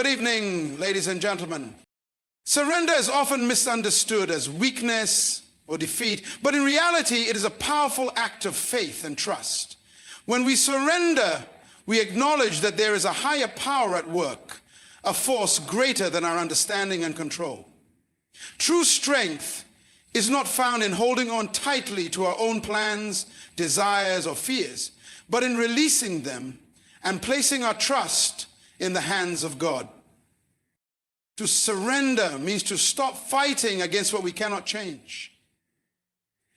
Good evening, ladies and gentlemen. Surrender is often misunderstood as weakness or defeat, but in reality, it is a powerful act of faith and trust. When we surrender, we acknowledge that there is a higher power at work, a force greater than our understanding and control. True strength is not found in holding on tightly to our own plans, desires, or fears, but in releasing them and placing our trust in the hands of God. To surrender means to stop fighting against what we cannot change.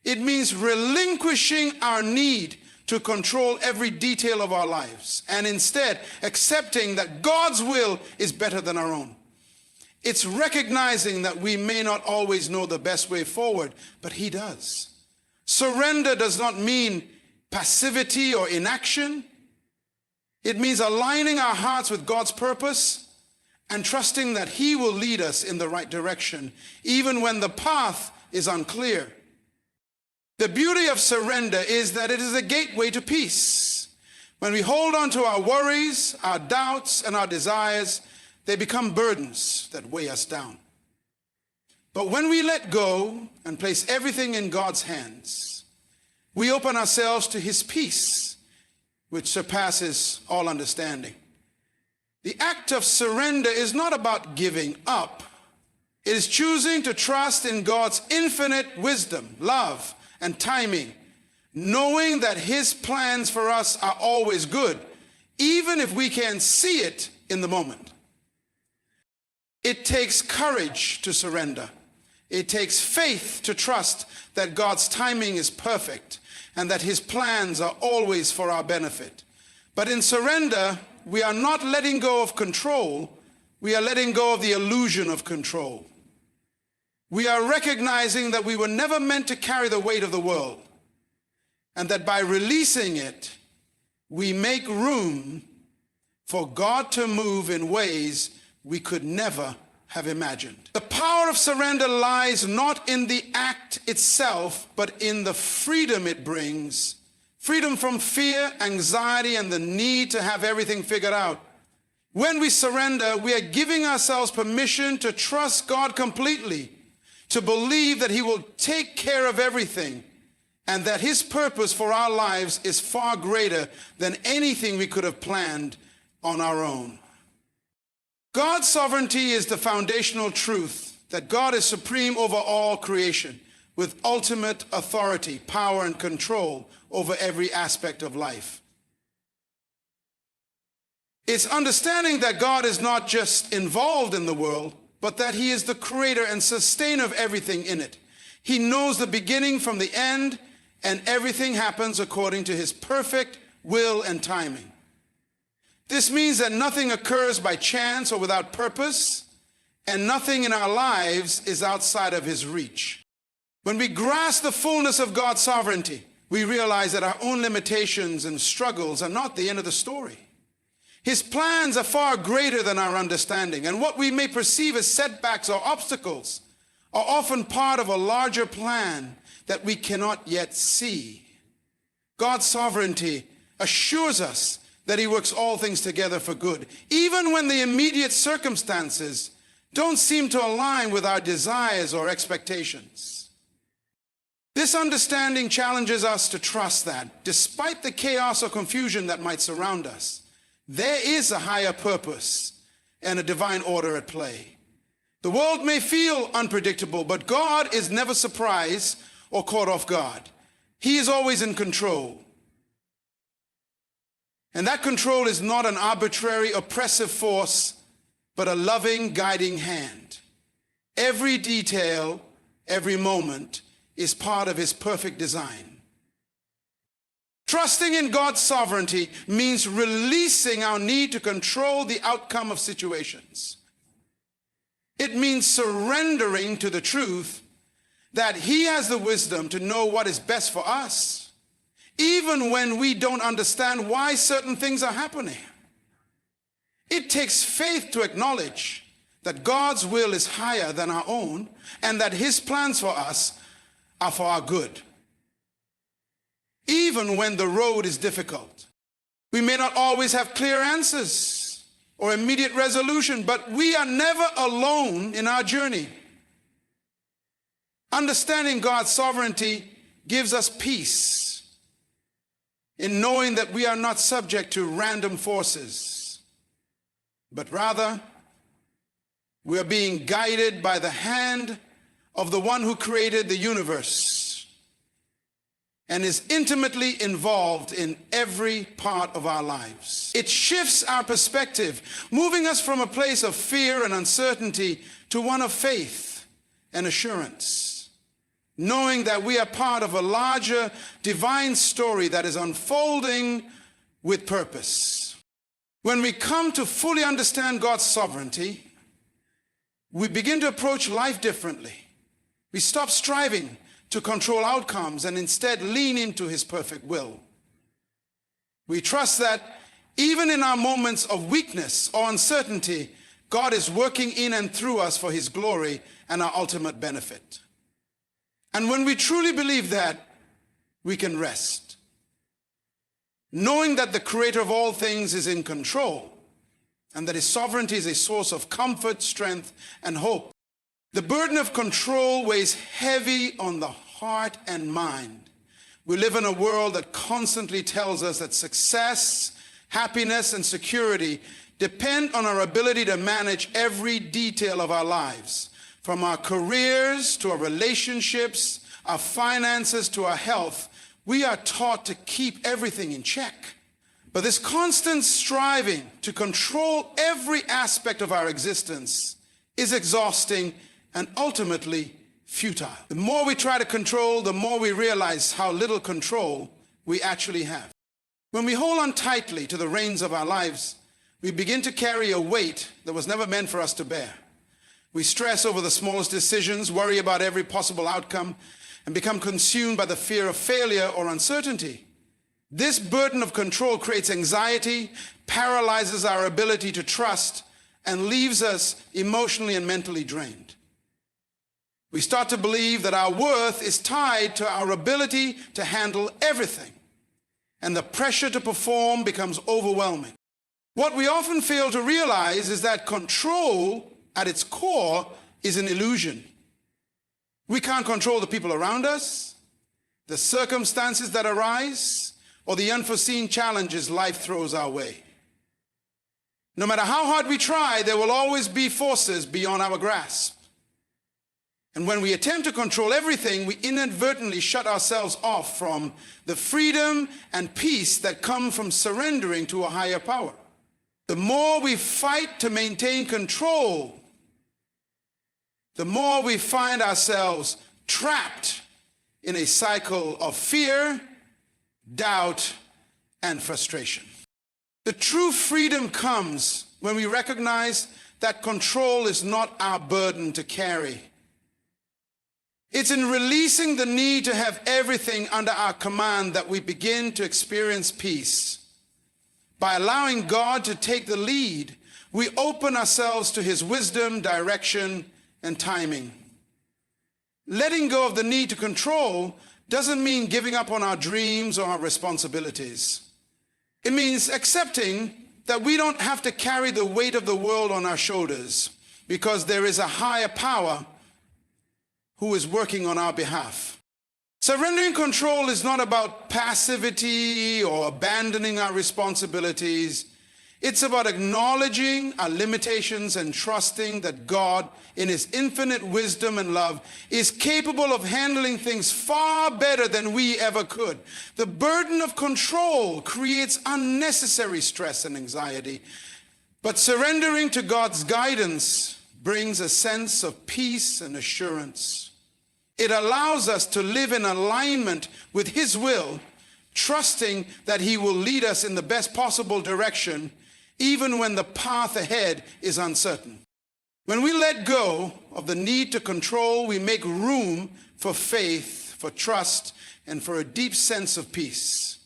It means relinquishing our need to control every detail of our lives and instead accepting that God's will is better than our own. It's recognizing that we may not always know the best way forward, but He does. Surrender does not mean passivity or inaction. It means aligning our hearts with God's purpose and trusting that He will lead us in the right direction, even when the path is unclear. The beauty of surrender is that it is a gateway to peace. When we hold on to our worries, our doubts, and our desires, they become burdens that weigh us down. But when we let go and place everything in God's hands, we open ourselves to His peace, which surpasses all understanding. The act of surrender is not about giving up. It is choosing to trust in God's infinite wisdom, love, and timing, knowing that His plans for us are always good, even if we can't see it in the moment. It takes courage to surrender. It takes faith to trust that God's timing is perfect and that His plans are always for our benefit. But in surrender, we are not letting go of control. We are letting go of the illusion of control. We are recognizing that we were never meant to carry the weight of the world, and that by releasing it, we make room for God to move in ways we could never have imagined. The power of surrender lies not in the act itself, but in the freedom it brings. Freedom from fear, anxiety, and the need to have everything figured out. When we surrender, we are giving ourselves permission to trust God completely, to believe that He will take care of everything, and that His purpose for our lives is far greater than anything we could have planned on our own. God's sovereignty is the foundational truth that God is supreme over all creation, with ultimate authority, power, and control over every aspect of life. It's understanding that God is not just involved in the world, but that He is the creator and sustainer of everything in it. He knows the beginning from the end, and everything happens according to His perfect will and timing. This means that nothing occurs by chance or without purpose, and nothing in our lives is outside of His reach. When we grasp the fullness of God's sovereignty, we realize that our own limitations and struggles are not the end of the story. His plans are far greater than our understanding, and what we may perceive as setbacks or obstacles are often part of a larger plan that we cannot yet see. God's sovereignty assures us that He works all things together for good, even when the immediate circumstances don't seem to align with our desires or expectations. This understanding challenges us to trust that, despite the chaos or confusion that might surround us, there is a higher purpose and a divine order at play. The world may feel unpredictable, but God is never surprised or caught off guard. He is always in control. And that control is not an arbitrary, oppressive force, but a loving, guiding hand. Every detail, every moment is part of His perfect design. Trusting in God's sovereignty means releasing our need to control the outcome of situations. It means surrendering to the truth that He has the wisdom to know what is best for us, even when we don't understand why certain things are happening. It takes faith to acknowledge that God's will is higher than our own and that His plans for us are for our good. Even when the road is difficult, we may not always have clear answers. or immediate resolution, but we are never alone in our journey. Understanding God's sovereignty gives us peace in knowing that we are not subject to random forces, but rather we are being guided by the hand of the one who created the universe and is intimately involved in every part of our lives. It shifts our perspective, moving us from a place of fear and uncertainty to one of faith and assurance, knowing that we are part of a larger divine story that is unfolding with purpose. When we come to fully understand God's sovereignty, we begin to approach life differently. We stop striving to control outcomes and instead lean into his perfect will. We trust that even in our moments of weakness or uncertainty, God is working in and through us for his glory and our ultimate benefit. And when we truly believe that, we can rest, knowing that the creator of all things is in control and that his sovereignty is a source of comfort, strength, and hope. The burden of control weighs heavy on the heart and mind. We live in a world that constantly tells us that success, happiness, and security depend on our ability to manage every detail of our lives, from our careers to our relationships, our finances to our health. We are taught to keep everything in check. But this constant striving to control every aspect of our existence is exhausting and ultimately futile. The more we try to control, the more we realize how little control we actually have. When we hold on tightly to the reins of our lives, we begin to carry a weight that was never meant for us to bear. We stress over the smallest decisions, worry about every possible outcome, and become consumed by the fear of failure or uncertainty. This burden of control creates anxiety, paralyzes our ability to trust, and leaves us emotionally and mentally drained. We start to believe that our worth is tied to our ability to handle everything, and the pressure to perform becomes overwhelming. What we often fail to realize is that control, at its core, is an illusion. We can't control the people around us, the circumstances that arise, or the unforeseen challenges life throws our way. No matter how hard we try, there will always be forces beyond our grasp. And when we attempt to control everything, we inadvertently shut ourselves off from the freedom and peace that come from surrendering to a higher power. The more we fight to maintain control, the more we find ourselves trapped in a cycle of fear, doubt, and frustration. The true freedom comes when we recognize that control is not our burden to carry. It's in releasing the need to have everything under our command that we begin to experience peace. By allowing God to take the lead, we open ourselves to his wisdom, direction, and timing. Letting go of the need to control doesn't mean giving up on our dreams or our responsibilities. It means accepting that we don't have to carry the weight of the world on our shoulders because there is a higher power who is working on our behalf. Surrendering control is not about passivity or abandoning our responsibilities. It's about acknowledging our limitations and trusting that God, in his infinite wisdom and love, is capable of handling things far better than we ever could. The burden of control creates unnecessary stress and anxiety, but surrendering to God's guidance brings a sense of peace and assurance. It allows us to live in alignment with his will, trusting that he will lead us in the best possible direction, even when the path ahead is uncertain. When we let go of the need to control, we make room for faith, for trust, and for a deep sense of peace.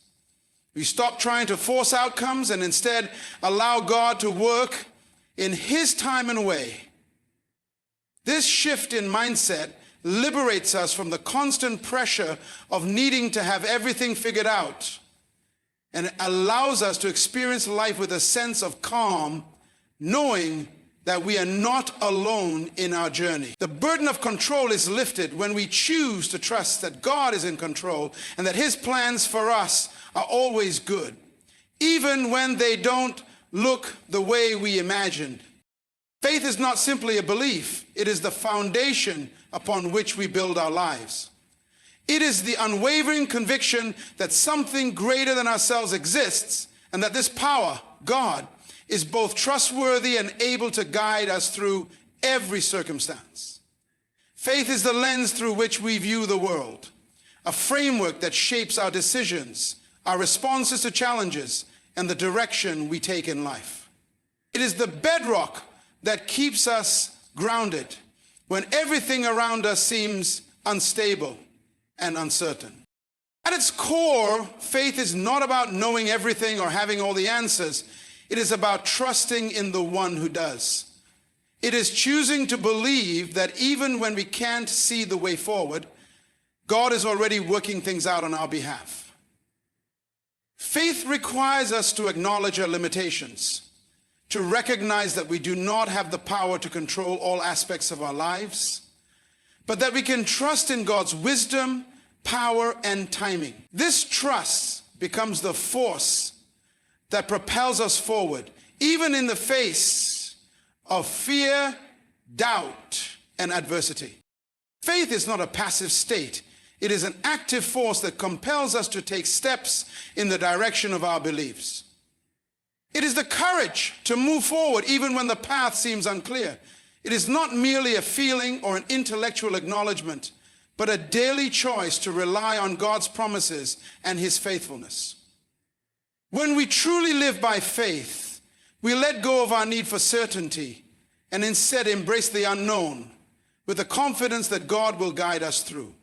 We stop trying to force outcomes and instead allow God to work in his time and way. This shift in mindset liberates us from the constant pressure of needing to have everything figured out, and it allows us to experience life with a sense of calm knowing that we are not alone in our journey. The burden of control is lifted when we choose to trust that God is in control and that his plans for us are always good, even when they don't look the way we imagined. Faith is not simply a belief, it is the foundation upon which we build our lives. It is the unwavering conviction that something greater than ourselves exists and that this power, God, is both trustworthy and able to guide us through every circumstance. Faith is the lens through which we view the world, a framework that shapes our decisions, our responses to challenges, and the direction we take in life. It is the bedrock that keeps us grounded when everything around us seems unstable and uncertain. At its core, faith is not about knowing everything or having all the answers. It is about trusting in the one who does. It is choosing to believe that even when we can't see the way forward, God is already working things out on our behalf. Faith requires us to acknowledge our limitations, to recognize that we do not have the power to control all aspects of our lives, but that we can trust in God's wisdom, power, and timing. This trust becomes the force that propels us forward, even in the face of fear, doubt, and adversity. Faith is not a passive state. It is an active force that compels us to take steps in the direction of our beliefs. It is the courage to move forward even when the path seems unclear. It is not merely a feeling or an intellectual acknowledgement, but a daily choice to rely on God's promises and his faithfulness. When we truly live by faith, we let go of our need for certainty and instead embrace the unknown with the confidence that God will guide us through.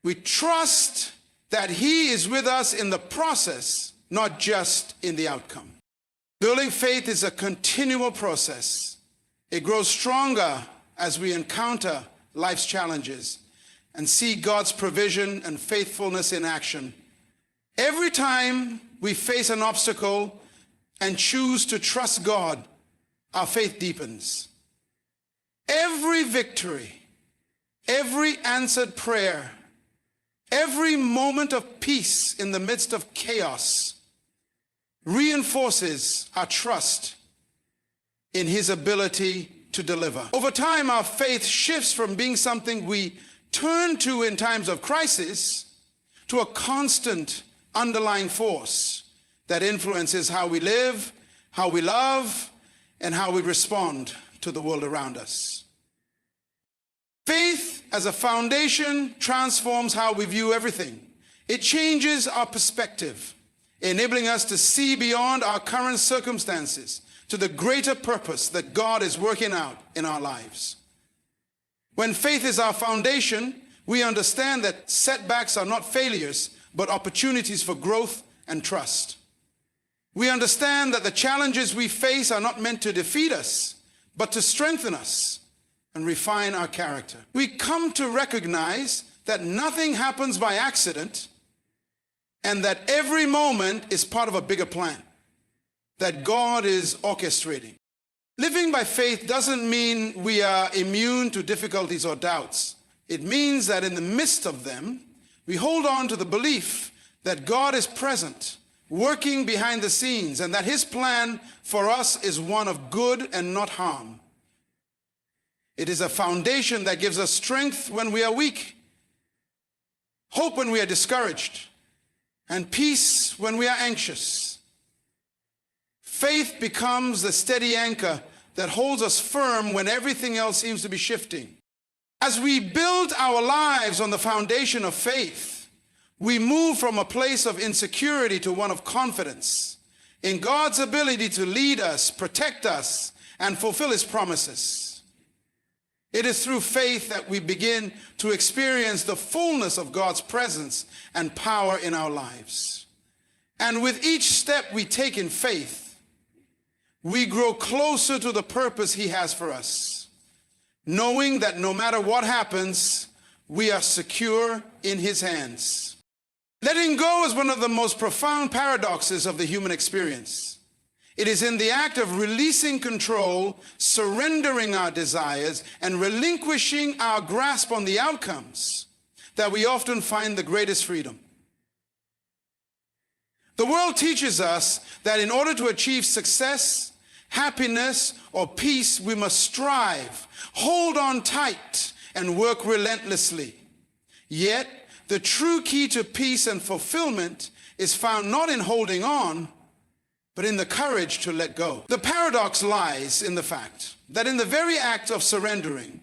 We trust that he is with us in the process, not just in the outcome. Building faith is a continual process. It grows stronger as we encounter life's challenges and see God's provision and faithfulness in action. Every time we face an obstacle and choose to trust God, our faith deepens. Every victory, every answered prayer, every moment of peace in the midst of chaos reinforces our trust in his ability to deliver. Over time, our faith shifts from being something we turn to in times of crisis to a constant underlying force that influences how we live, how we love, and how we respond to the world around us. Faith as a foundation transforms how we view everything. It changes our perspective, enabling us to see beyond our current circumstances to the greater purpose that God is working out in our lives. When faith is our foundation, we understand that setbacks are not failures, but opportunities for growth and trust. We understand that the challenges we face are not meant to defeat us, but to strengthen us and refine our character. We come to recognize that nothing happens by accident and that every moment is part of a bigger plan that God is orchestrating. Living by faith doesn't mean we are immune to difficulties or doubts. It means that in the midst of them, we hold on to the belief that God is present, working behind the scenes, and that his plan for us is one of good and not harm. It is a foundation that gives us strength when we are weak, hope when we are discouraged, and peace when we are anxious. Faith becomes the steady anchor that holds us firm when everything else seems to be shifting. As we build our lives on the foundation of faith, we move from a place of insecurity to one of confidence in God's ability to lead us, protect us, and fulfill his promises. It is through faith that we begin to experience the fullness of God's presence and power in our lives. And with each step we take in faith, we grow closer to the purpose he has for us, knowing that no matter what happens, we are secure in his hands. Letting go is one of the most profound paradoxes of the human experience. It is in the act of releasing control, surrendering our desires, and relinquishing our grasp on the outcomes that we often find the greatest freedom. The world teaches us that in order to achieve success, happiness, or peace, we must strive, hold on tight, and work relentlessly. Yet, the true key to peace and fulfillment is found not in holding on, but in the courage to let go. The paradox lies in the fact that in the very act of surrendering,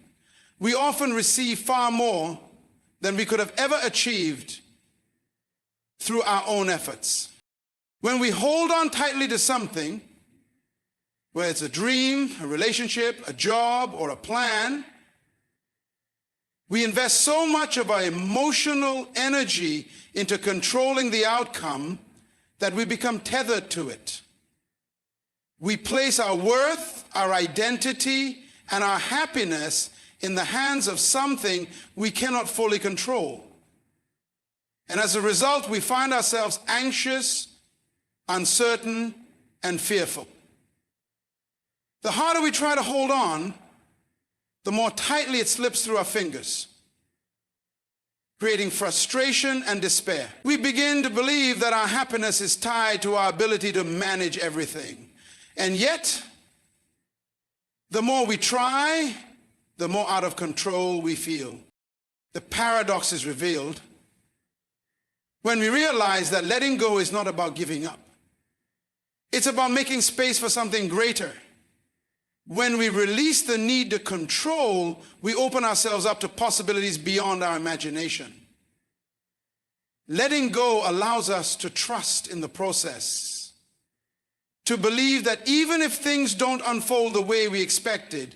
we often receive far more than we could have ever achieved through our own efforts. When we hold on tightly to something, whether it's a dream, a relationship, a job, or a plan, we invest so much of our emotional energy into controlling the outcome that we become tethered to it. We place our worth, our identity, and our happiness in the hands of something we cannot fully control. And as a result, we find ourselves anxious, uncertain, and fearful. The harder we try to hold on, the more tightly it slips through our fingers, creating frustration and despair. We begin to believe that our happiness is tied to our ability to manage everything. And yet, the more we try, the more out of control we feel. The paradox is revealed when we realize that letting go is not about giving up. It's about making space for something greater. When we release the need to control, we open ourselves up to possibilities beyond our imagination. Letting go allows us to trust in the process, to believe that even if things don't unfold the way we expected,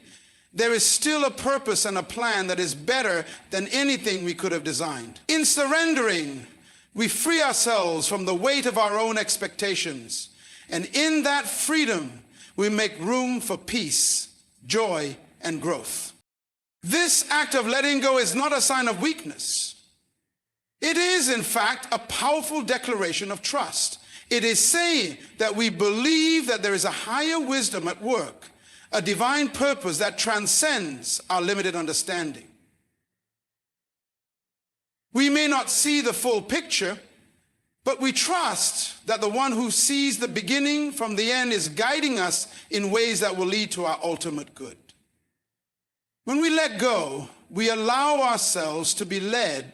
there is still a purpose and a plan that is better than anything we could have designed. In surrendering, we free ourselves from the weight of our own expectations, and in that freedom, we make room for peace, joy, and growth. This act of letting go is not a sign of weakness. It is, in fact, a powerful declaration of trust. It is saying that we believe that there is a higher wisdom at work, a divine purpose that transcends our limited understanding. We may not see the full picture, but we trust that the one who sees the beginning from the end is guiding us in ways that will lead to our ultimate good. When we let go, we allow ourselves to be led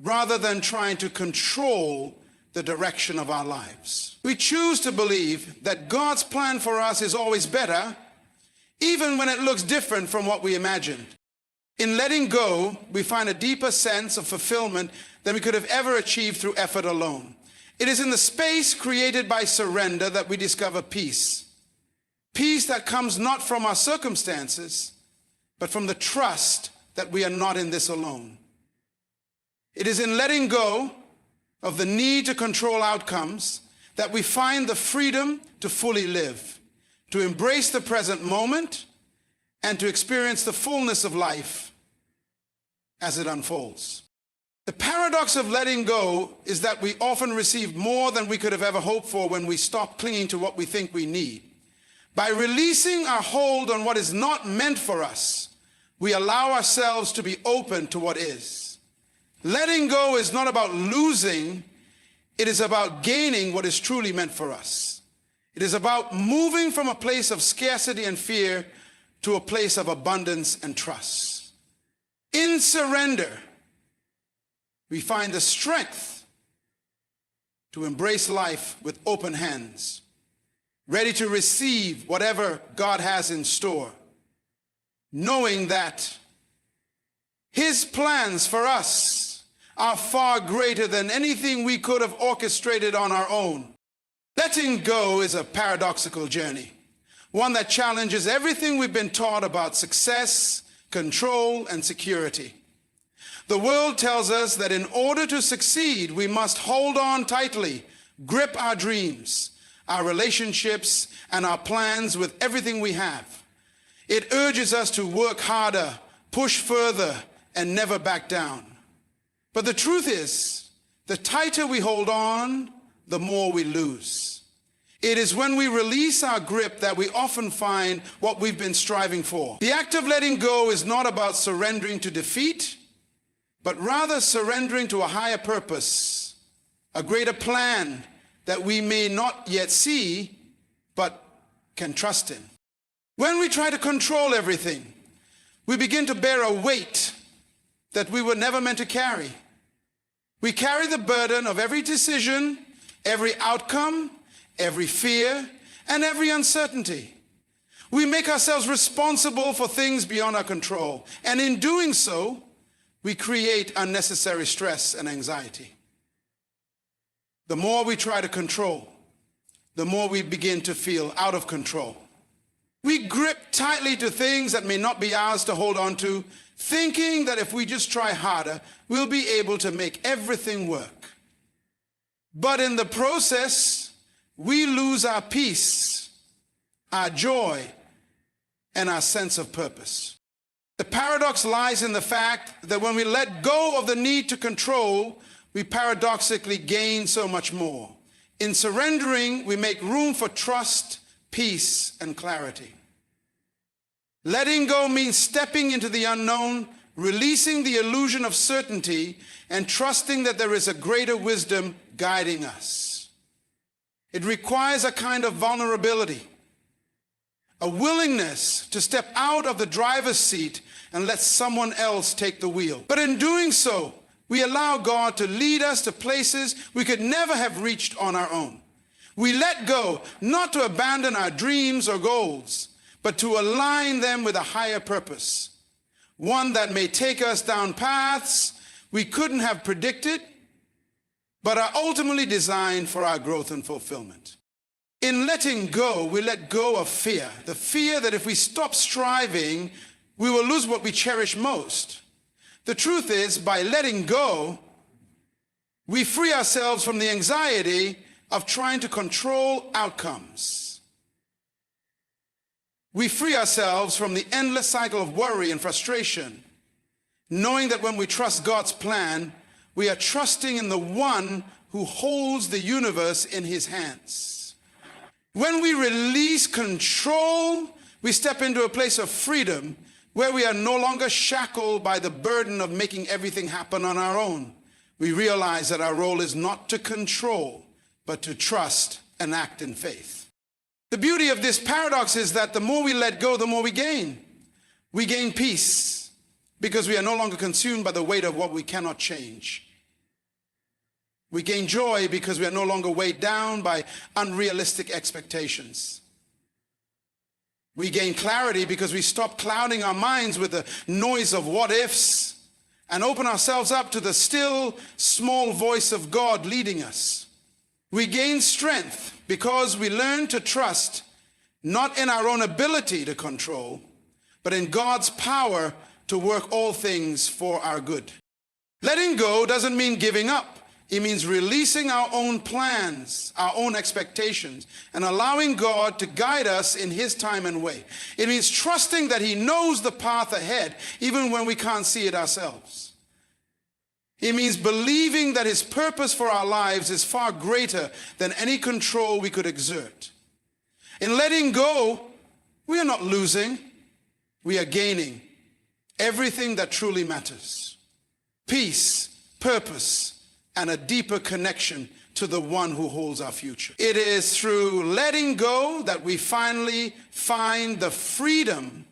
rather than trying to control the direction of our lives. We choose to believe that God's plan for us is always better, even when it looks different from what we imagined. In letting go, we find a deeper sense of fulfillment than we could have ever achieved through effort alone. It is in the space created by surrender that we discover peace. Peace that comes not from our circumstances, but from the trust that we are not in this alone. It is in letting go of the need to control outcomes that we find the freedom to fully live, to embrace the present moment, and to experience the fullness of life as it unfolds. The paradox of letting go is that we often receive more than we could have ever hoped for when we stop clinging to what we think we need. By releasing our hold on what is not meant for us, we allow ourselves to be open to what is. Letting go is not about losing, it is about gaining what is truly meant for us. It is about moving from a place of scarcity and fear to a place of abundance and trust. In surrender, we find the strength to embrace life with open hands, ready to receive whatever God has in store, knowing that His plans for us are far greater than anything we could have orchestrated on our own. Letting go is a paradoxical journey, one that challenges everything we've been taught about success, control, and security. The world tells us that in order to succeed, we must hold on tightly, grip our dreams, our relationships, and our plans with everything we have. It urges us to work harder, push further, and never back down. But the truth is, the tighter we hold on, the more we lose. It is when we release our grip that we often find what we've been striving for. The act of letting go is not about surrendering to defeat, but rather surrendering to a higher purpose, a greater plan that we may not yet see, but can trust in. When we try to control everything, we begin to bear a weight that we were never meant to carry. We carry the burden of every decision, every outcome, every fear, and every uncertainty. We make ourselves responsible for things beyond our control, and in doing so, we create unnecessary stress and anxiety. The more we try to control, the more we begin to feel out of control. We grip tightly to things that may not be ours to hold on to, thinking that if we just try harder, we'll be able to make everything work. But in the process, we lose our peace, our joy, and our sense of purpose. The paradox lies in the fact that when we let go of the need to control, we paradoxically gain so much more. In surrendering, we make room for trust, peace, and clarity. Letting go means stepping into the unknown, releasing the illusion of certainty, and trusting that there is a greater wisdom guiding us. It requires a kind of vulnerability, a willingness to step out of the driver's seat and let someone else take the wheel. But in doing so, we allow God to lead us to places we could never have reached on our own. We let go, not to abandon our dreams or goals, but to align them with a higher purpose, one that may take us down paths we couldn't have predicted, but are ultimately designed for our growth and fulfillment. In letting go, we let go of fear, the fear that if we stop striving, we will lose what we cherish most. The truth is, by letting go, we free ourselves from the anxiety of trying to control outcomes. We free ourselves from the endless cycle of worry and frustration, knowing that when we trust God's plan, we are trusting in the one who holds the universe in his hands. When we release control, we step into a place of freedom where we are no longer shackled by the burden of making everything happen on our own. We realize that our role is not to control, but to trust and act in faith. The beauty of this paradox is that the more we let go, the more we gain. We gain peace because we are no longer consumed by the weight of what we cannot change. We gain joy because we are no longer weighed down by unrealistic expectations. We gain clarity because we stop clouding our minds with the noise of what ifs and open ourselves up to the still, small voice of God leading us. We gain strength because we learn to trust not in our own ability to control, but in God's power to work all things for our good. Letting go doesn't mean giving up. It means releasing our own plans, our own expectations, and allowing God to guide us in his time and way. It means trusting that he knows the path ahead, even when we can't see it ourselves. It means believing that his purpose for our lives is far greater than any control we could exert. In letting go, we are not losing, we are gaining everything that truly matters. Peace, purpose, and a deeper connection to the one who holds our future. It is through letting go that we finally find the freedom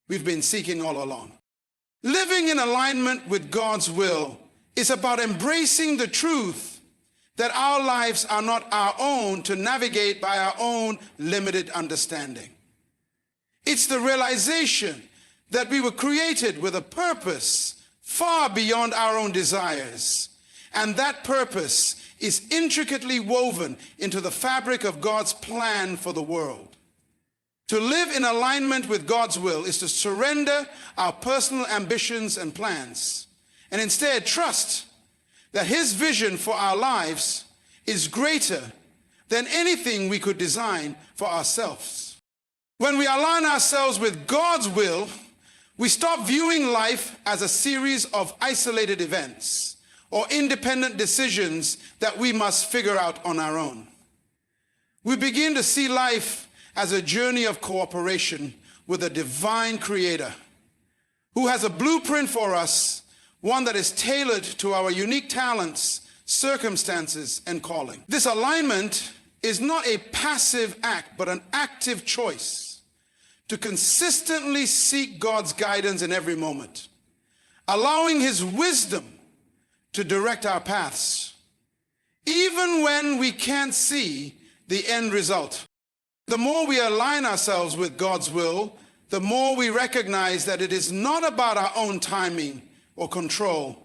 we've been seeking all along. Living in alignment with God's will is about embracing the truth that our lives are not our own to navigate by our own limited understanding. It's the realization that we were created with a purpose far beyond our own desires, and that purpose is intricately woven into the fabric of God's plan for the world. To live in alignment with God's will is to surrender our personal ambitions and plans, and instead trust that his vision for our lives is greater than anything we could design for ourselves. When we align ourselves with God's will, we stop viewing life as a series of isolated events or independent decisions that we must figure out on our own. We begin to see life as a journey of cooperation with a divine creator who has a blueprint for us, one that is tailored to our unique talents, circumstances, and calling. This alignment is not a passive act, but an active choice to consistently seek God's guidance in every moment, allowing His wisdom to direct our paths, even when we can't see the end result. The more we align ourselves with God's will, the more we recognize that it is not about our own timing or control,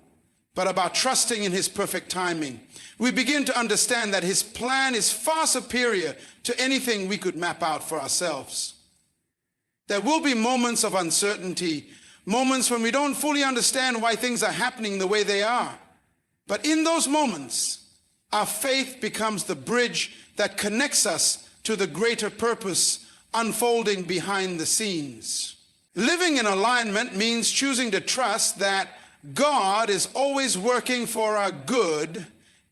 but about trusting in His perfect timing. We begin to understand that His plan is far superior to anything we could map out for ourselves. There will be moments of uncertainty, moments when we don't fully understand why things are happening the way they are. But in those moments, our faith becomes the bridge that connects us to the greater purpose unfolding behind the scenes. Living in alignment means choosing to trust that God is always working for our good,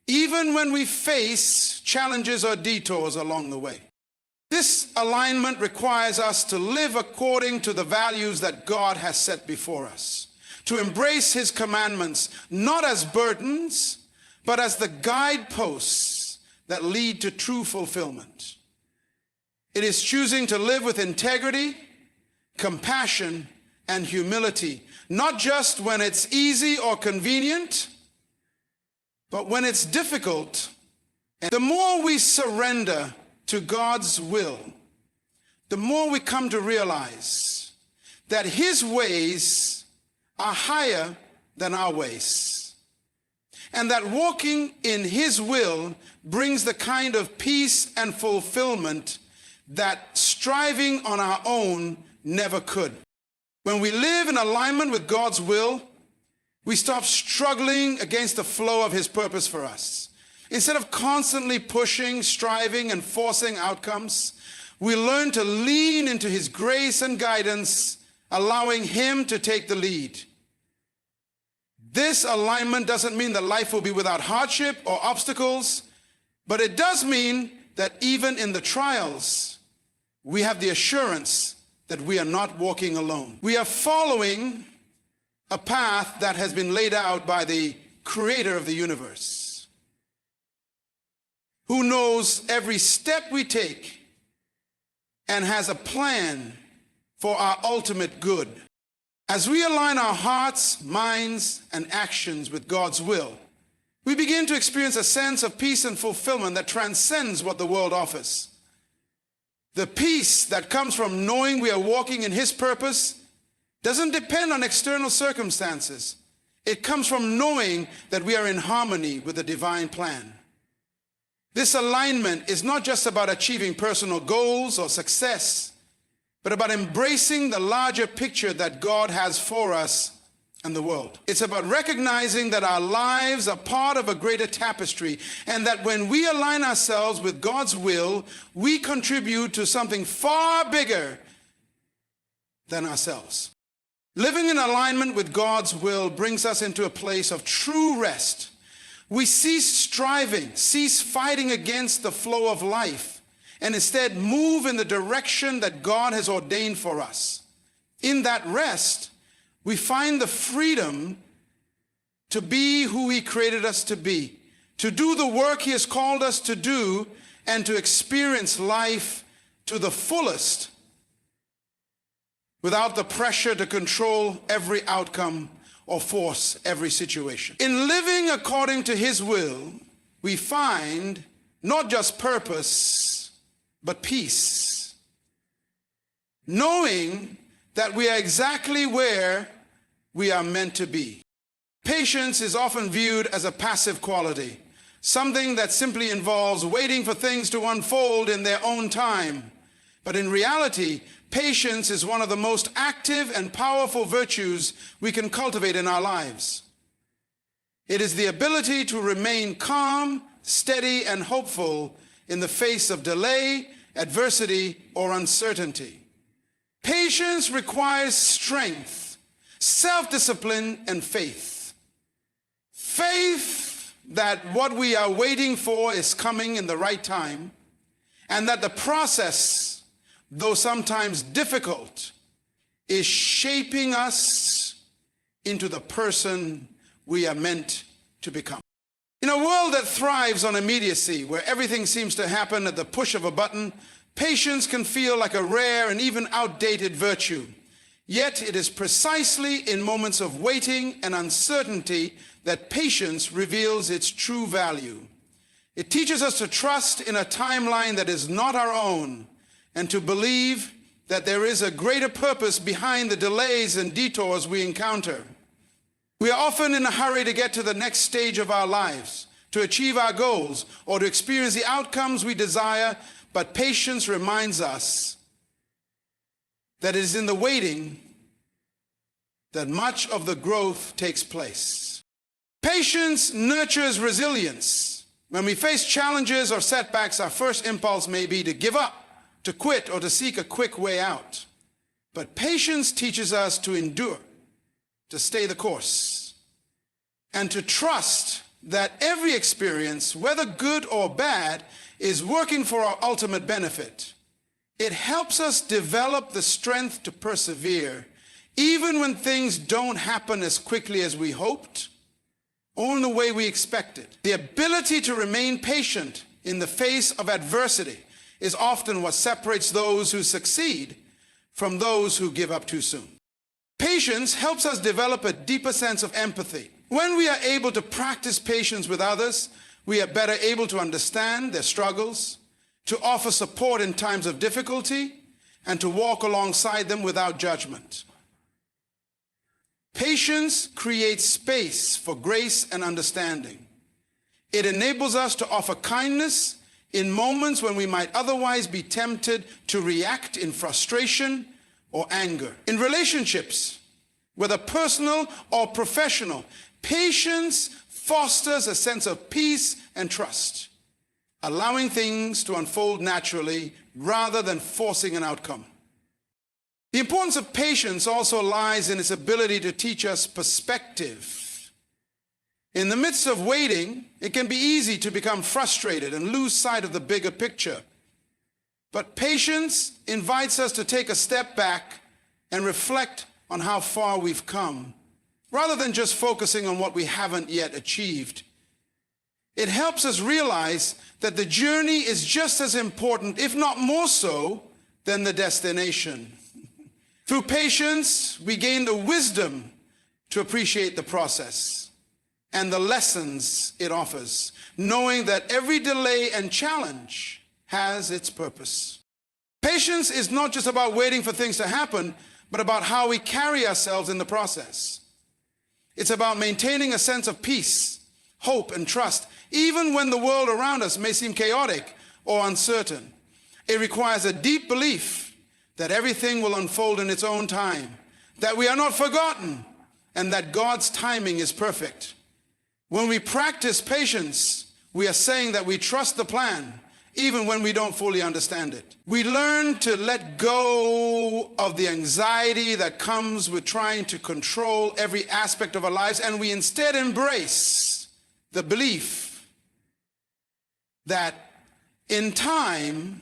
even when we face challenges or detours along the way. This alignment requires us to live according to the values that God has set before us, to embrace His commandments, not as burdens, but as the guideposts that lead to true fulfillment. It is choosing to live with integrity, compassion, and humility, not just when it's easy or convenient, but when it's difficult. And the more we surrender to God's will, the more we come to realize that His ways are higher than our ways, and that walking in His will brings the kind of peace and fulfillment that striving on our own never could. When we live in alignment with God's will, we stop struggling against the flow of His purpose for us. Instead of constantly pushing, striving, and forcing outcomes, we learn to lean into His grace and guidance, allowing Him to take the lead. This alignment doesn't mean that life will be without hardship or obstacles, but it does mean that even in the trials, we have the assurance that we are not walking alone. We are following a path that has been laid out by the Creator of the universe, who knows every step we take and has a plan for our ultimate good. As we align our hearts, minds, and actions with God's will, we begin to experience a sense of peace and fulfillment that transcends what the world offers. The peace that comes from knowing we are walking in His purpose doesn't depend on external circumstances. It comes from knowing that we are in harmony with the divine plan. This alignment is not just about achieving personal goals or success, but about embracing the larger picture that God has for us and the world. It's about recognizing that our lives are part of a greater tapestry, and that when we align ourselves with God's will, we contribute to something far bigger than ourselves. Living in alignment with God's will brings us into a place of true rest. We cease striving, cease fighting against the flow of life, and instead move in the direction that God has ordained for us. In that rest, we find the freedom to be who He created us to be, to do the work He has called us to do, and to experience life to the fullest without the pressure to control every outcome or force every situation. In living according to His will, we find not just purpose, but peace, knowing that we are exactly where we are meant to be. Patience is often viewed as a passive quality, something that simply involves waiting for things to unfold in their own time. But in reality, patience is one of the most active and powerful virtues we can cultivate in our lives. It is the ability to remain calm, steady, and hopeful in the face of delay, adversity, or uncertainty. Patience requires strength, self-discipline, and faith. Faith that what we are waiting for is coming in the right time, and that the process, though sometimes difficult, is shaping us into the person we are meant to become. In a world that thrives on immediacy, where everything seems to happen at the push of a button, patience can feel like a rare and even outdated virtue. Yet it is precisely in moments of waiting and uncertainty that patience reveals its true value. It teaches us to trust in a timeline that is not our own, and to believe that there is a greater purpose behind the delays and detours we encounter. We are often in a hurry to get to the next stage of our lives, to achieve our goals, or to experience the outcomes we desire, but patience reminds us that it is in the waiting that much of the growth takes place. Patience nurtures resilience. When we face challenges or setbacks, our first impulse may be to give up, to quit, or to seek a quick way out. But patience teaches us to endure, to stay the course, and to trust that every experience, whether good or bad, is working for our ultimate benefit. It helps us develop the strength to persevere, even when things don't happen as quickly as we hoped, or in the way we expected. The ability to remain patient in the face of adversity is often what separates those who succeed from those who give up too soon. Patience helps us develop a deeper sense of empathy. When we are able to practice patience with others, we are better able to understand their struggles, to offer support in times of difficulty, and to walk alongside them without judgment. Patience creates space for grace and understanding. It enables us to offer kindness in moments when we might otherwise be tempted to react in frustration or anger. In relationships, whether personal or professional, patience fosters a sense of peace and trust, allowing things to unfold naturally rather than forcing an outcome. The importance of patience also lies in its ability to teach us perspective. In the midst of waiting, it can be easy to become frustrated and lose sight of the bigger picture. But patience invites us to take a step back and reflect on how far we've come, rather than just focusing on what we haven't yet achieved. It helps us realize that the journey is just as important, if not more so, than the destination. Through patience, we gain the wisdom to appreciate the process and the lessons it offers, knowing that every delay and challenge has its purpose. Patience is not just about waiting for things to happen, but about how we carry ourselves in the process. It's about maintaining a sense of peace, hope, and trust, even when the world around us may seem chaotic or uncertain. It requires a deep belief that everything will unfold in its own time, that we are not forgotten, and that God's timing is perfect. When we practice patience, we are saying that we trust the plan, even when we don't fully understand it. We learn to let go of the anxiety that comes with trying to control every aspect of our lives, and we instead embrace the belief that in time,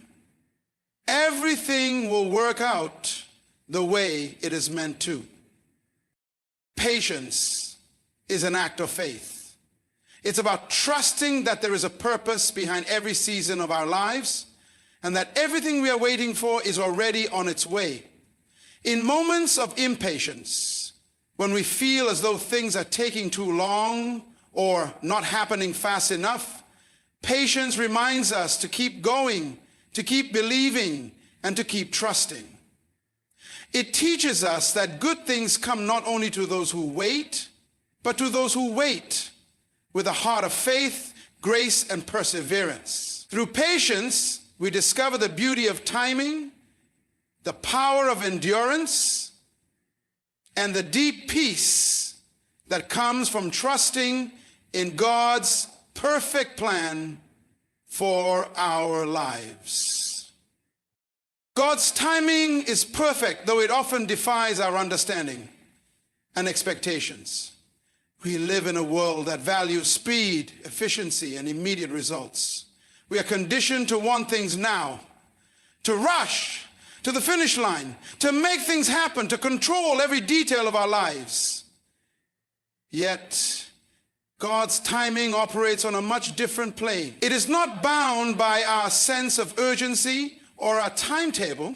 everything will work out the way it is meant to. Patience is an act of faith. It's about trusting that there is a purpose behind every season of our lives, and that everything we are waiting for is already on its way. In moments of impatience, when we feel as though things are taking too long or not happening fast enough, patience reminds us to keep going, to keep believing, and to keep trusting. It teaches us that good things come not only to those who wait, but to those who wait with a heart of faith, grace, and perseverance. Through patience, we discover the beauty of timing, the power of endurance, and the deep peace that comes from trusting in God's perfect plan for our lives. God's timing is perfect, though it often defies our understanding and expectations. We live in a world that values speed, efficiency, and immediate results. We are conditioned to want things now, to rush to the finish line, to make things happen, to control every detail of our lives. Yet, God's timing operates on a much different plane. It is not bound by our sense of urgency or our timetable,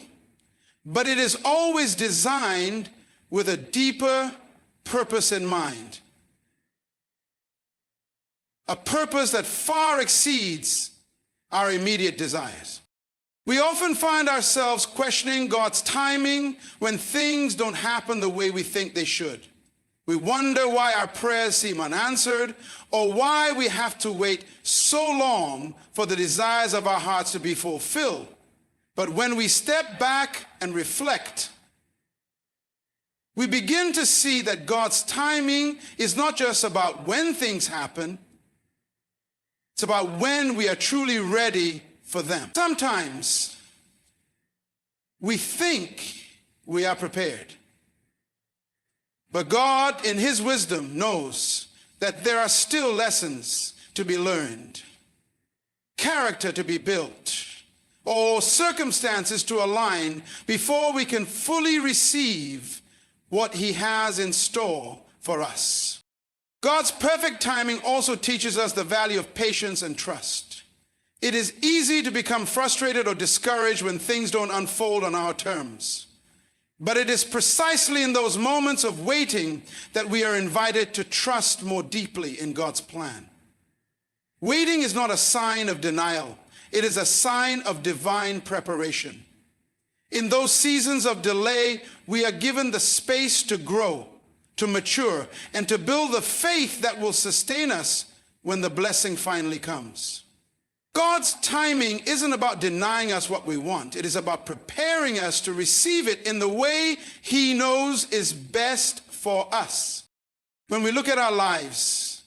but it is always designed with a deeper purpose in mind. A purpose that far exceeds our immediate desires. We often find ourselves questioning God's timing when things don't happen the way we think they should. We wonder why our prayers seem unanswered, or why we have to wait so long for the desires of our hearts to be fulfilled. But when we step back and reflect, we begin to see that God's timing is not just about when things happen, it's about when we are truly ready for them. Sometimes we think we are prepared, but God in His wisdom knows that there are still lessons to be learned, character to be built, or circumstances to align before we can fully receive what He has in store for us. God's perfect timing also teaches us the value of patience and trust. It is easy to become frustrated or discouraged when things don't unfold on our terms. But it is precisely in those moments of waiting that we are invited to trust more deeply in God's plan. Waiting is not a sign of denial. It is a sign of divine preparation. In those seasons of delay, we are given the space to grow, to mature, and to build the faith that will sustain us when the blessing finally comes. God's timing isn't about denying us what we want. It is about preparing us to receive it in the way He knows is best for us. When we look at our lives,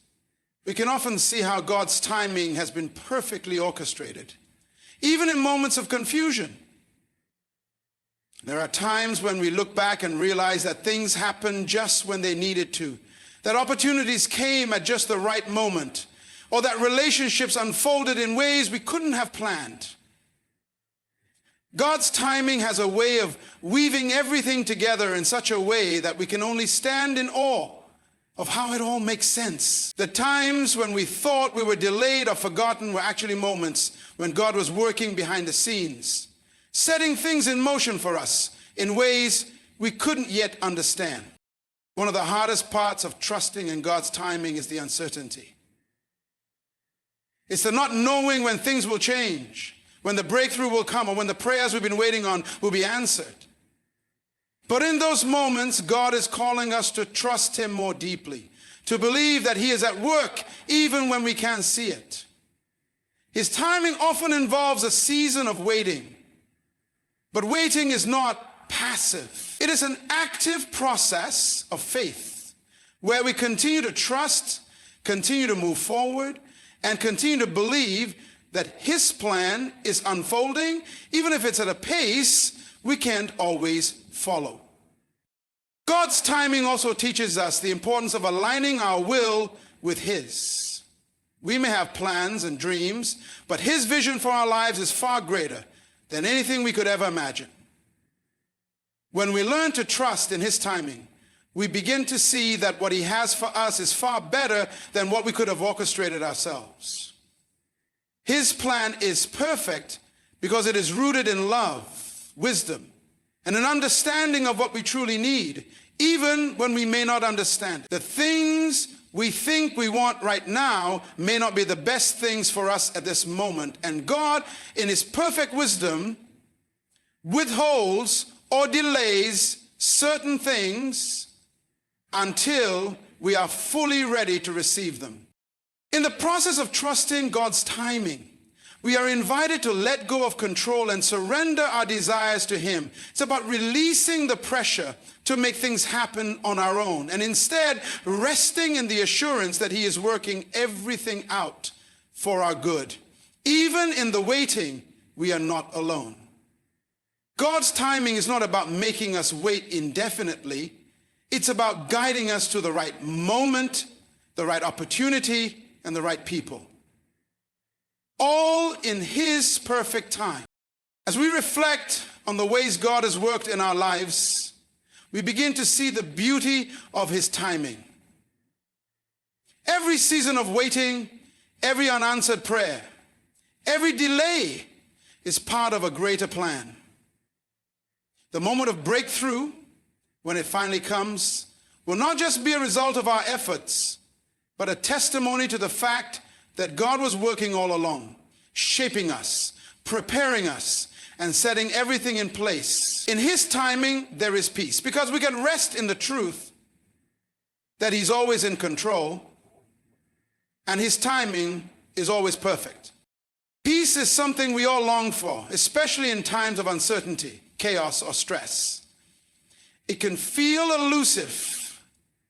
we can often see how God's timing has been perfectly orchestrated, even in moments of confusion. There are times when we look back and realize that things happened just when they needed to, that opportunities came at just the right moment, or that relationships unfolded in ways we couldn't have planned. God's timing has a way of weaving everything together in such a way that we can only stand in awe of how it all makes sense. The times when we thought we were delayed or forgotten were actually moments when God was working behind the scenes, setting things in motion for us in ways we couldn't yet understand. One of the hardest parts of trusting in God's timing is the uncertainty. It's the not knowing when things will change, when the breakthrough will come, or when the prayers we've been waiting on will be answered. But in those moments, God is calling us to trust Him more deeply, to believe that He is at work even when we can't see it. His timing often involves a season of waiting, but waiting is not passive. It is an active process of faith where we continue to trust, continue to move forward, and continue to believe that His plan is unfolding, even if it's at a pace we can't always follow. God's timing also teaches us the importance of aligning our will with His. We may have plans and dreams, but His vision for our lives is far greater than anything we could ever imagine. When we learn to trust in His timing, we begin to see that what He has for us is far better than what we could have orchestrated ourselves. His plan is perfect because it is rooted in love, wisdom, and an understanding of what we truly need, even when we may not understand it. The things we think we want right now may not be the best things for us at this moment, and God, in His perfect wisdom, withholds or delays certain things until we are fully ready to receive them. In the process of trusting God's timing, we are invited to let go of control and surrender our desires to Him. It's about releasing the pressure to make things happen on our own, and instead resting in the assurance that He is working everything out for our good. Even in the waiting, we are not alone. God's timing is not about making us wait indefinitely. It's about guiding us to the right moment, the right opportunity, and the right people. all in his perfect time. As we reflect on the ways God has worked in our lives, we begin to see the beauty of his timing. Every season of waiting, every unanswered prayer, every delay is part of a greater plan. The moment of breakthrough, when it finally comes, will not just be a result of our efforts, but a testimony to the fact that God was working all along, shaping us, preparing us, and setting everything in place. In his timing, there is peace, because we can rest in the truth that he's always in control, and his timing is always perfect. Peace is something we all long for, especially in times of uncertainty, chaos, or stress. It can feel elusive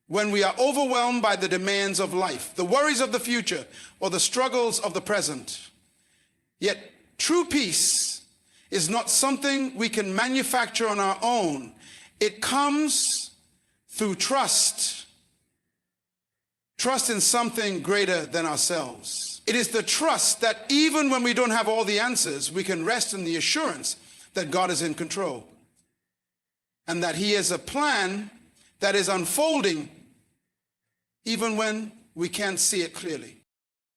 when we are overwhelmed by the demands of life, the worries of the future, or the struggles of the present. Yet, true peace is not something we can manufacture on our own. It comes through trust. Trust in something greater than ourselves. It is the trust that even when we don't have all the answers, we can rest in the assurance that God is in control and that he has a plan that is unfolding even when we can't see it clearly.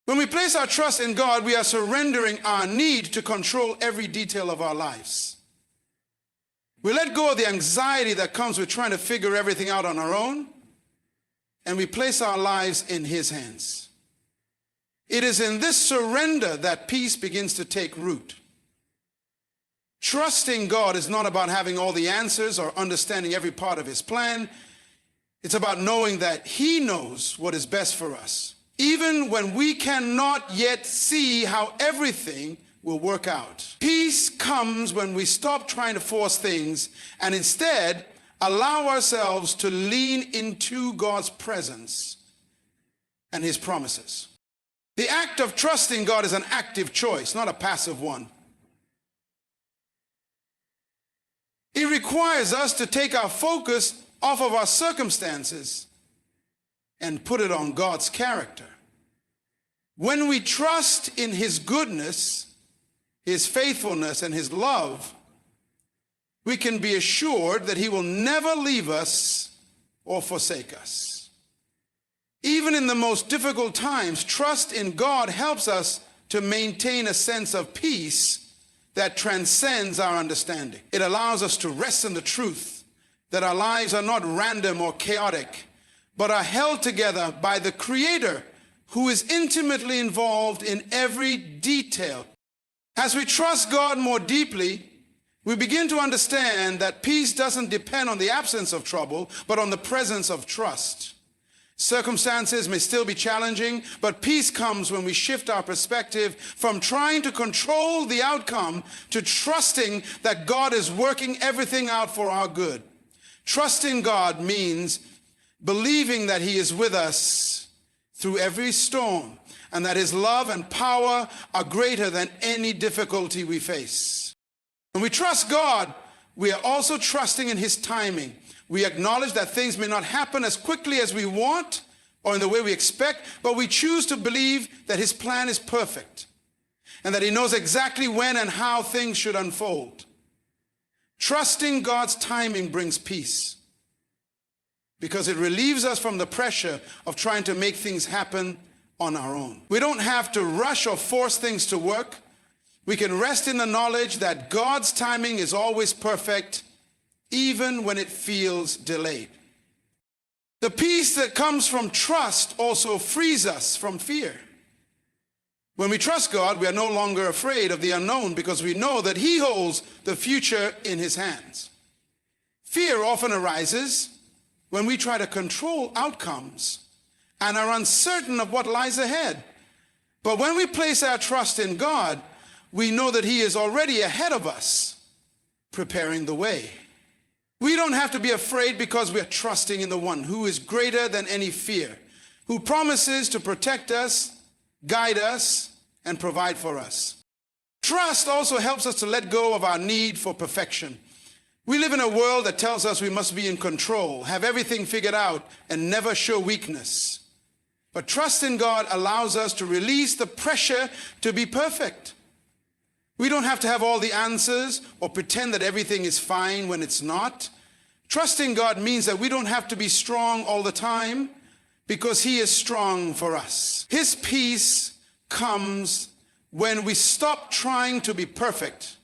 When we place our trust in God, we are surrendering our need to control every detail of our lives. We let go of the anxiety that comes with trying to figure everything out on our own, and we place our lives in his hands. It is in this surrender that peace begins to take root. Trusting God is not about having all the answers or understanding every part of his plan. It's about knowing that he knows what is best for us, even when we cannot yet see how everything will work out. Peace comes when we stop trying to force things and instead allow ourselves to lean into God's presence and his promises. The act of trusting God is an active choice, not a passive one. It requires us to take our focus off of our circumstances and put it on God's character. When we trust in his goodness, his faithfulness, and his love, we can be assured that he will never leave us or forsake us. Even in the most difficult times, trust in God helps us to maintain a sense of peace that transcends our understanding. It allows us to rest in the truth that our lives are not random or chaotic, but are held together by the Creator, who is intimately involved in every detail. As we trust God more deeply, we begin to understand that peace doesn't depend on the absence of trouble, but on the presence of trust. Circumstances may still be challenging, but peace comes when we shift our perspective from trying to control the outcome to trusting that God is working everything out for our good. Trusting God means believing that he is with us through every storm and that his love and power are greater than any difficulty we face. When we trust God, we are also trusting in his timing. We acknowledge that things may not happen as quickly as we want or in the way we expect, but we choose to believe that his plan is perfect and that he knows exactly when and how things should unfold. Trusting God's timing brings peace because it relieves us from the pressure of trying to make things happen on our own. We don't have to rush or force things to work. We can rest in the knowledge that God's timing is always perfect, even when it feels delayed. The peace that comes from trust also frees us from fear. When we trust God, we are no longer afraid of the unknown because we know that he holds the future in his hands. Fear often arises when we try to control outcomes and are uncertain of what lies ahead. But when we place our trust in God, we know that he is already ahead of us, preparing the way. We don't have to be afraid because we are trusting in the one who is greater than any fear, who promises to protect us, guide us, and provide for us. Trust also helps us to let go of our need for perfection. We live in a world that tells us we must be in control, have everything figured out, and never show weakness. But trust in God allows us to release the pressure to be perfect. We don't have to have all the answers or pretend that everything is fine when it's not. Trusting God means that we don't have to be strong all the time because He is strong for us. His peace comes when we stop trying to be perfect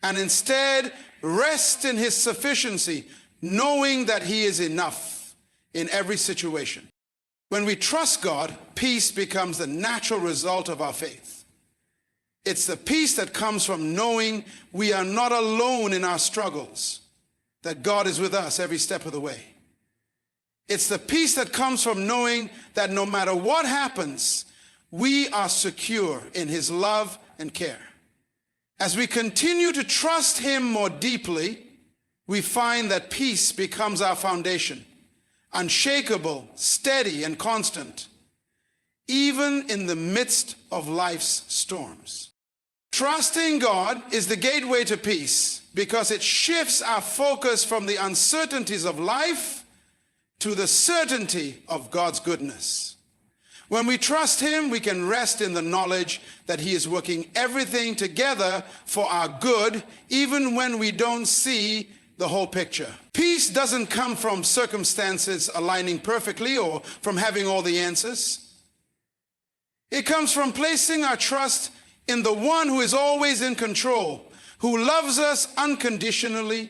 and instead rest in His sufficiency, knowing that He is enough in every situation. When we trust God, peace becomes the natural result of our faith. It's the peace that comes from knowing we are not alone in our struggles, that God is with us every step of the way. It's the peace that comes from knowing that no matter what happens, we are secure in His love and care. As we continue to trust Him more deeply, we find that peace becomes our foundation, unshakable, steady, and constant, even in the midst of life's storms. Trusting God is the gateway to peace because it shifts our focus from the uncertainties of life to the certainty of God's goodness. When we trust Him, we can rest in the knowledge that He is working everything together for our good, even when we don't see the whole picture. Peace doesn't come from circumstances aligning perfectly or from having all the answers. It comes from placing our trust in the one who is always in control, who loves us unconditionally,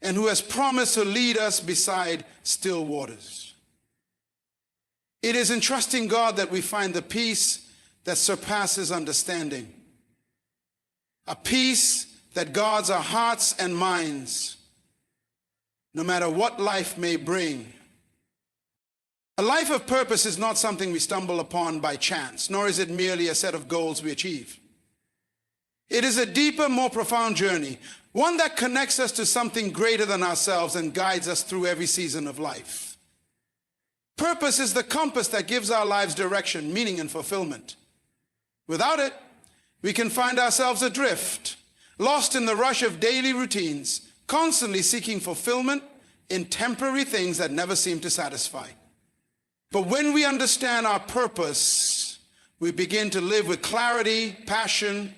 and who has promised to lead us beside still waters. It is in trusting God that we find the peace that surpasses understanding, a peace that guards our hearts and minds, no matter what life may bring. A life of purpose is not something we stumble upon by chance, nor is it merely a set of goals we achieve. It is a deeper, more profound journey, one that connects us to something greater than ourselves and guides us through every season of life. Purpose is the compass that gives our lives direction, meaning, and fulfillment. Without it, we can find ourselves adrift, lost in the rush of daily routines, constantly seeking fulfillment in temporary things that never seem to satisfy. But when we understand our purpose, we begin to live with clarity, passion,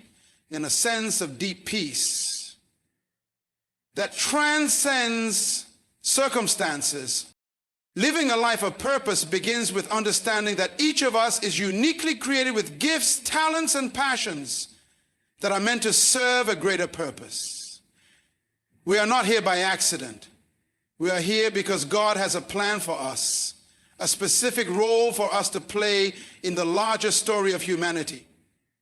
and a sense of deep peace that transcends circumstances. Living a life of purpose begins with understanding that each of us is uniquely created with gifts, talents, and passions that are meant to serve a greater purpose. We are not here by accident. We are here because God has a plan for us, a specific role for us to play in the larger story of humanity.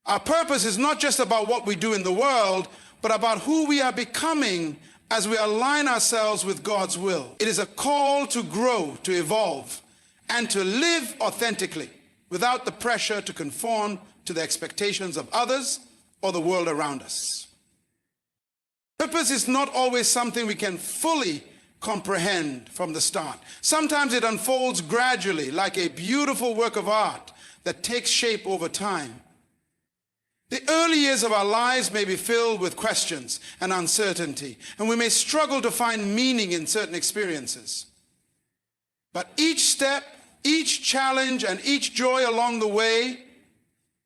Our purpose is not just about what we do in the world, but about who we are becoming as we align ourselves with God's will. It is a call to grow, to evolve, and to live authentically without the pressure to conform to the expectations of others or the world around us. Purpose is not always something we can fully comprehend from the start. Sometimes it unfolds gradually, like a beautiful work of art that takes shape over time. The early years of our lives may be filled with questions and uncertainty, and we may struggle to find meaning in certain experiences. But each step, each challenge, and each joy along the way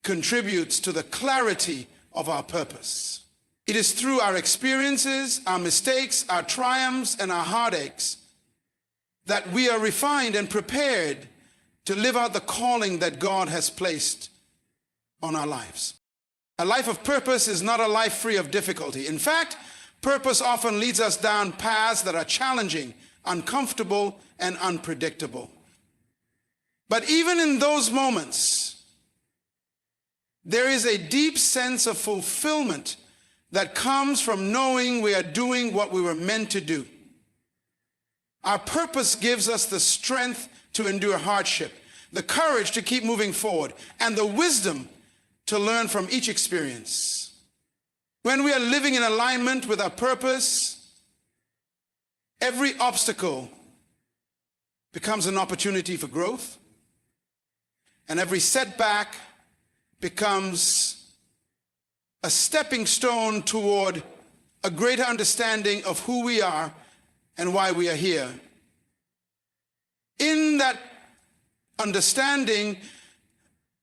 contributes to the clarity of our purpose. It is through our experiences, our mistakes, our triumphs, and our heartaches that we are refined and prepared to live out the calling that God has placed on our lives. A life of purpose is not a life free of difficulty. In fact, purpose often leads us down paths that are challenging, uncomfortable, and unpredictable. But even in those moments, there is a deep sense of fulfillment that comes from knowing we are doing what we were meant to do. Our purpose gives us the strength to endure hardship, the courage to keep moving forward, and the wisdom to learn from each experience. When we are living in alignment with our purpose, every obstacle becomes an opportunity for growth, and every setback becomes a stepping stone toward a greater understanding of who we are and why we are here. In that understanding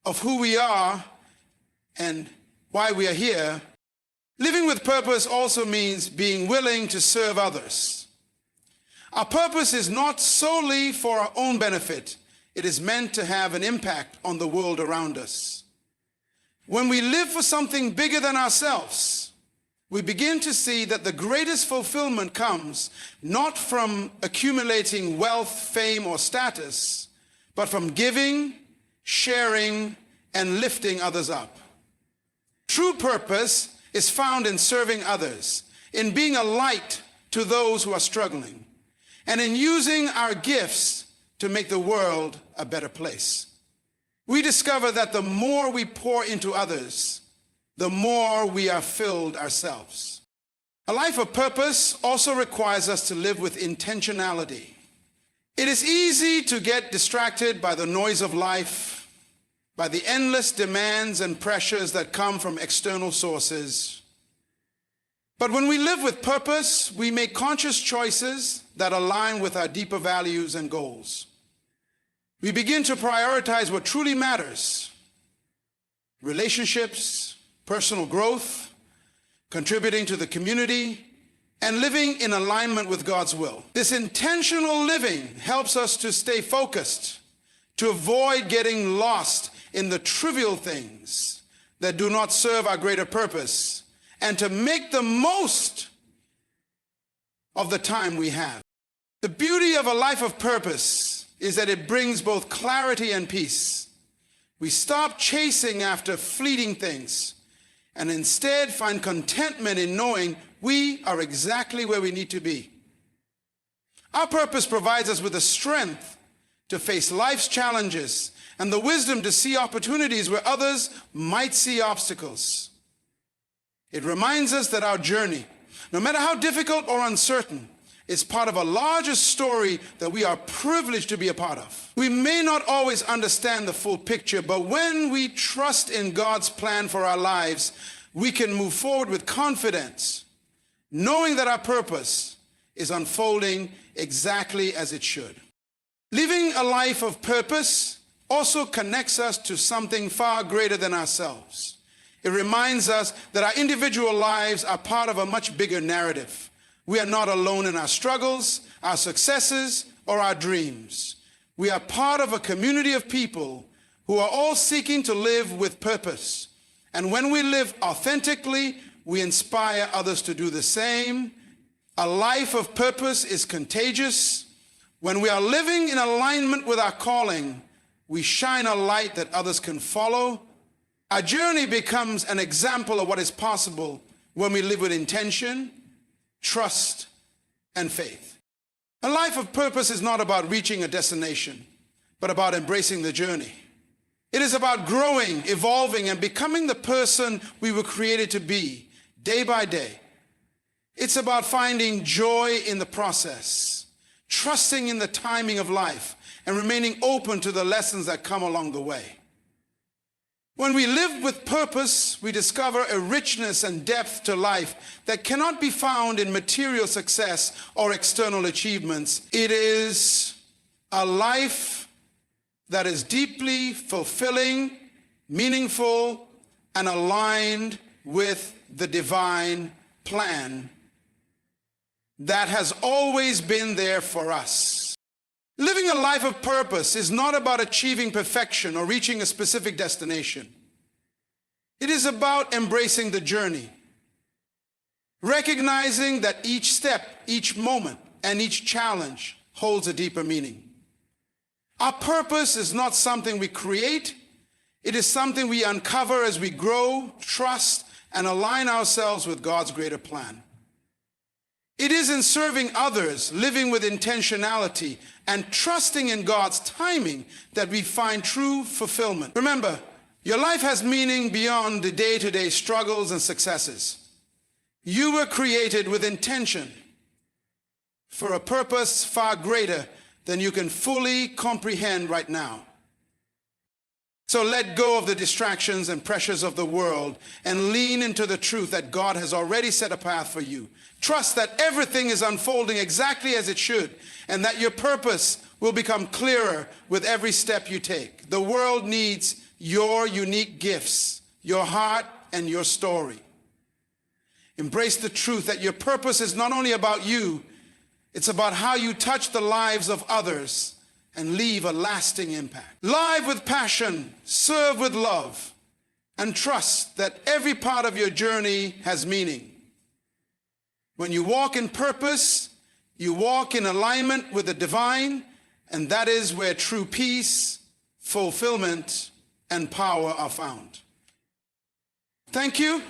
of who we are and why we are here, living with purpose also means being willing to serve others. Our purpose is not solely for our own benefit. It is meant to have an impact on the world around us. When we live for something bigger than ourselves, we begin to see that the greatest fulfillment comes not from accumulating wealth, fame, or status, but from giving, sharing, and lifting others up. True purpose is found in serving others, in being a light to those who are struggling, and in using our gifts to make the world a better place. We discover that the more we pour into others, the more we are filled ourselves. A life of purpose also requires us to live with intentionality. It is easy to get distracted by the noise of life, by the endless demands and pressures that come from external sources. But when we live with purpose, we make conscious choices that align with our deeper values and goals. We begin to prioritize what truly matters: relationships, personal growth, contributing to the community, and living in alignment with God's will. This intentional living helps us to stay focused, to avoid getting lost in the trivial things that do not serve our greater purpose, and to make the most of the time we have. The beauty of a life of purpose is that it brings both clarity and peace. We stop chasing after fleeting things and instead find contentment in knowing we are exactly where we need to be. Our purpose provides us with the strength to face life's challenges and the wisdom to see opportunities where others might see obstacles. It reminds us that our journey, no matter how difficult or uncertain, is part of a larger story that we are privileged to be a part of. We may not always understand the full picture, but when we trust in God's plan for our lives, we can move forward with confidence, knowing that our purpose is unfolding exactly as it should. Living a life of purpose also connects us to something far greater than ourselves. It reminds us that our individual lives are part of a much bigger narrative. We are not alone in our struggles, our successes, or our dreams. We are part of a community of people who are all seeking to live with purpose. And when we live authentically, we inspire others to do the same. A life of purpose is contagious. When we are living in alignment with our calling, we shine a light that others can follow. Our journey becomes an example of what is possible when we live with intention, trust, and faith. A life of purpose is not about reaching a destination, but about embracing the journey. It is about growing, evolving, and becoming the person we were created to be, day by day. It's about finding joy in the process, trusting in the timing of life, and remaining open to the lessons that come along the way. When we live with purpose, we discover a richness and depth to life that cannot be found in material success or external achievements. It is a life that is deeply fulfilling, meaningful, and aligned with the divine plan that has always been there for us. Living a life of purpose is not about achieving perfection or reaching a specific destination. It is about embracing the journey, recognizing that each step, each moment, and each challenge holds a deeper meaning. Our purpose is not something we create. It is something we uncover as we grow, trust, and align ourselves with God's greater plan. It is in serving others, living with intentionality, and trusting in God's timing that we find true fulfillment. Remember, your life has meaning beyond the day-to-day struggles and successes. You were created with intention for a purpose far greater than you can fully comprehend right now. So let go of the distractions and pressures of the world and lean into the truth that God has already set a path for you. Trust that everything is unfolding exactly as it should, and that your purpose will become clearer with every step you take. The world needs your unique gifts, your heart, and your story. Embrace the truth that your purpose is not only about you, it's about how you touch the lives of others and leave a lasting impact. Live with passion, serve with love, and trust that every part of your journey has meaning. When you walk in purpose, you walk in alignment with the divine, and that is where true peace, fulfillment, and power are found. Thank you.